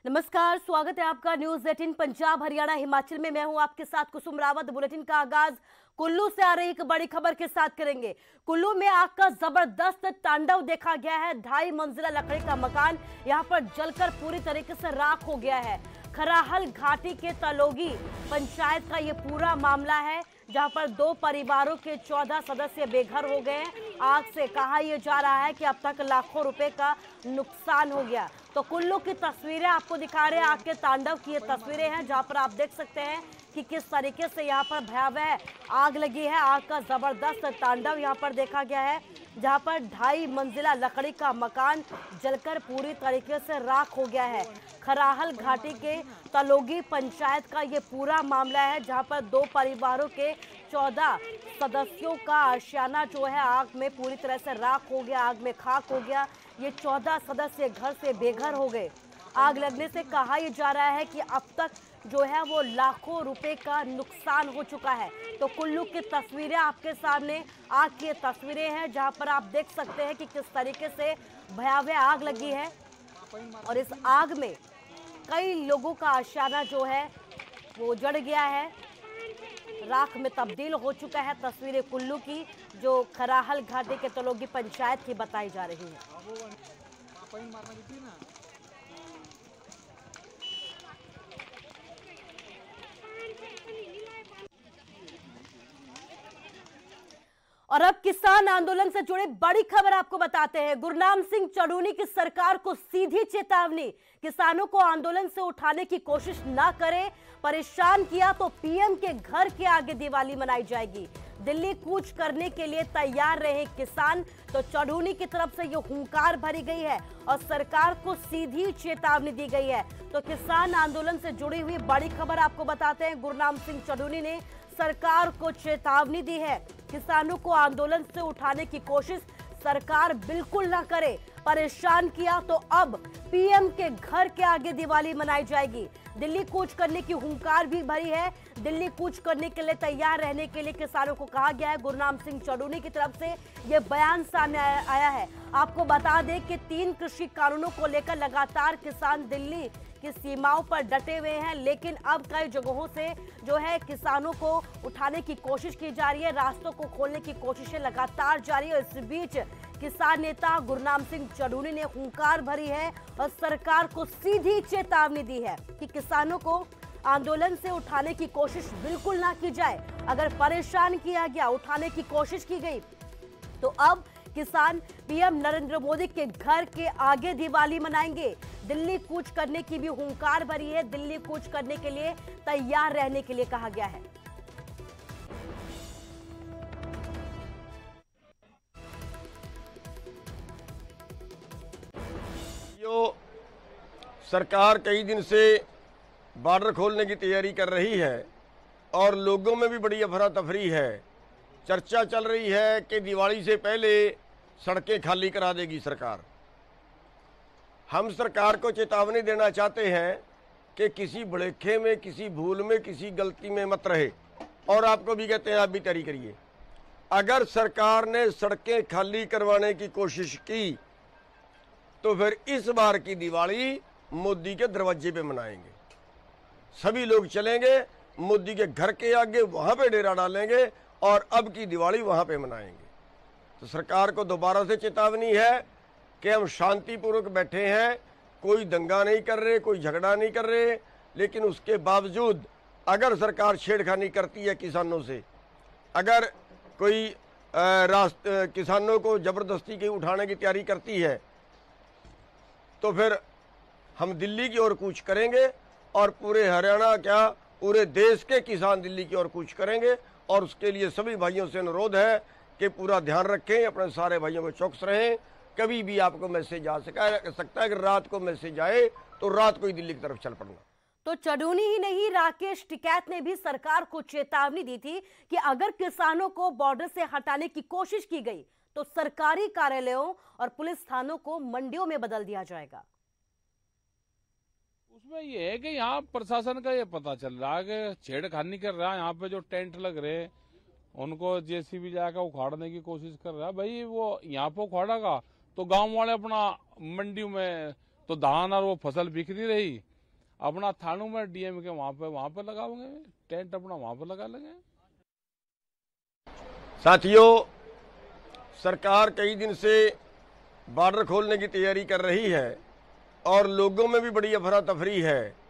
नमस्कार, स्वागत है आपका न्यूज 18 पंजाब हरियाणा हिमाचल में। मैं हूं आपके साथ कुसुम रावत। बुलेटिन का आगाज कुल्लू से आ रही एक बड़ी खबर के साथ करेंगे। कुल्लू में आग का जबरदस्त तांडव देखा गया है। 2.5 मंजिला लकड़ी का मकान यहां पर जलकर पूरी तरीके से राख हो गया है। खराहल घाटी के तलोगी पंचायत का ये पूरा मामला है, जहां पर 2 परिवारों के 14 सदस्य बेघर हो गए। आग से कहा यह जा रहा है कि अब तक लाखों रुपए का नुकसान हो गया। तो कुल्लू की तस्वीरें आपको दिखा रहे हैं। आग के तांडव की ये तस्वीरें हैं, जहां पर आप देख सकते हैं कि किस तरीके से यहाँ पर भयावह आग लगी है। आग का जबरदस्त तांडव यहाँ पर देखा गया है, जहां पर 2.5 मंजिला लकड़ी का मकान जलकर पूरी तरीके से राख हो गया है। खराहल घाटी के तलोगी पंचायत का ये पूरा मामला है, जहां पर 2 परिवारों के 14 सदस्यों का आशियाना जो है आग में पूरी तरह से राख हो गया, आग में खाक हो गया। ये 14 सदस्य घर से बेघर हो गए। आग लगने से कहा यह जा रहा है कि अब तक जो है वो लाखों रुपए का नुकसान हो चुका है। तो कुल्लू की तस्वीरें आपके सामने, आग की तस्वीरें हैं, जहां पर आप देख सकते हैं कि किस तरीके से भयावह आग लगी है। और इस आग में कई लोगों का आशियाना जो है वो जड़ गया है, राख में तब्दील हो चुका है। तस्वीरें कुल्लू की जो खराहल घाटी के तलोगी पंचायत की बताई जा रही है। और अब किसान आंदोलन से जुड़ी बड़ी खबर आपको बताते हैं। गुरनाम सिंह चढ़ूनी की सरकार को सीधी चेतावनी, किसानों को आंदोलन से उठाने की कोशिश ना करें, परेशान किया तो पीएम के घर के आगे दिवाली मनाई जाएगी। दिल्ली कूच करने के लिए तैयार रहे किसान। तो चढ़ूनी की तरफ से ये हुंकार भरी गई है और सरकार को सीधी चेतावनी दी गई है। तो किसान आंदोलन से जुड़ी हुई बड़ी खबर आपको बताते हैं। गुरनाम सिंह चढ़ूनी ने सरकार को चेतावनी दी है, किसानों को आंदोलन से उठाने की कोशिश सरकार बिल्कुल ना करे। परेशान किया तो अब पीएम के घर के आगे दिवाली मनाई जाएगी। दिल्ली कूच करने की हुंकार भी भरी है। दिल्ली कूच करने के लिए तैयार रहने के लिए किसानों को कहा गया है। गुरनाम सिंह चढ़ूनी की तरफ से यह बयान सामने आया है। आपको बता दें कि 3 कृषि कानूनों को लेकर लगातार किसान दिल्ली की सीमाओं पर डटे हुए हैं, लेकिन अब कई जगहों से जो है किसानों को उठाने की कोशिश की जा रही है, रास्तों को खोलने की कोशिशें लगातार जारी है। इस बीच किसान नेता गुरनाम सिंह चढ़ूनी ने हुंकार भरी है और सरकार को सीधी चेतावनी दी है कि किसानों को आंदोलन से उठाने की कोशिश बिल्कुल ना की जाए। अगर परेशान किया गया, उठाने की कोशिश की गई, तो अब किसान पीएम नरेंद्र मोदी के घर के आगे दिवाली मनाएंगे। दिल्ली कूच करने की भी हुंकार भरी है। दिल्ली कूच करने के लिए तैयार रहने के लिए कहा गया है। जो सरकार कई दिन से बॉर्डर खोलने की तैयारी कर रही है और लोगों में भी बड़ी अफरा तफरी है। चर्चा चल रही है कि दिवाली से पहले सड़कें खाली करा देगी सरकार। हम सरकार को चेतावनी देना चाहते हैं कि किसी भुलेखे में, किसी भूल में, किसी गलती में मत रहे। और आपको भी कहते हैं, आप भी तैयारी करिए। अगर सरकार ने सड़कें खाली करवाने की कोशिश की तो फिर इस बार की दिवाली मोदी के दरवाजे पे मनाएंगे। सभी लोग चलेंगे मोदी के घर के आगे, वहां पे डेरा डालेंगे और अब की दिवाली वहां पे मनाएंगे। तो सरकार को दोबारा से चेतावनी है कि हम शांतिपूर्वक बैठे हैं, कोई दंगा नहीं कर रहे, कोई झगड़ा नहीं कर रहे, लेकिन उसके बावजूद अगर सरकार छेड़खानी करती है किसानों से, अगर कोई किसानों को जबरदस्ती की उठाने की तैयारी करती है, तो फिर हम दिल्ली की ओर कूच करेंगे और पूरे हरियाणा क्या पूरे देश के किसान दिल्ली की ओर कूच करेंगे। और उसके लिए सभी भाइयों से अनुरोध है कि पूरा ध्यान रखें, अपने सारे भाइयों को चौकस रहें। कभी भी आपको मैसेज आ सकता है, अगर रात को मैसेज आए तो रात को ही दिल्ली की तरफ चल पड़ना। तो चढ़ूनी ही नहीं, राकेश टिकैत ने भी सरकार को चेतावनी दी थी कि अगर किसानों को बॉर्डर से हटाने की कोशिश की गई तो सरकारी कार्यालयों और पुलिस थानों को मंडियों में बदल दिया जाएगा। उसमें ये है कि यहाँ प्रशासन का ये पता चल रहा है कि छेड़खानी कर रहा है। यहाँ पे जो टेंट लग रहे हैं उनको जेसीबी जाकर उखाड़ने की कोशिश कर रहा है। भाई वो यहाँ पे उखाड़ेगा तो गांव वाले अपना मंडी में तो धान और वो फसल बिक नहीं रही, अपना थानों में डीएम के वहां पे लगाओगे टेंट, अपना वहां पे लगा लेंगे। साथियों, सरकार कई दिन से बॉर्डर खोलने की तैयारी कर रही है और लोगों में भी बड़ी अफरा तफरी है।